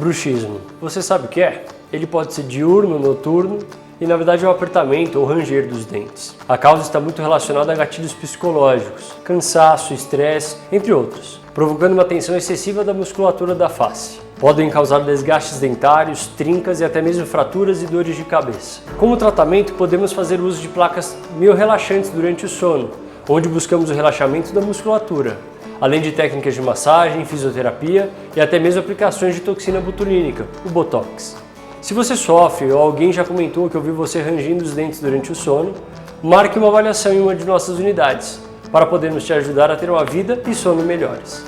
Bruxismo. Você sabe o que é? Ele pode ser diurno, noturno e na verdade é um apertamento ou ranger dos dentes. A causa está muito relacionada a gatilhos psicológicos, cansaço, estresse, entre outros, provocando uma tensão excessiva da musculatura da face. Podem causar desgastes dentários, trincas e até mesmo fraturas e dores de cabeça. Como tratamento, podemos fazer uso de placas miorrelaxantes durante o sono, onde buscamos o relaxamento da musculatura, além de técnicas de massagem, fisioterapia e até mesmo aplicações de toxina botulínica, o Botox. Se você sofre ou alguém já comentou que ouviu você rangindo os dentes durante o sono, marque uma avaliação em uma de nossas unidades, para podermos te ajudar a ter uma vida e sono melhores.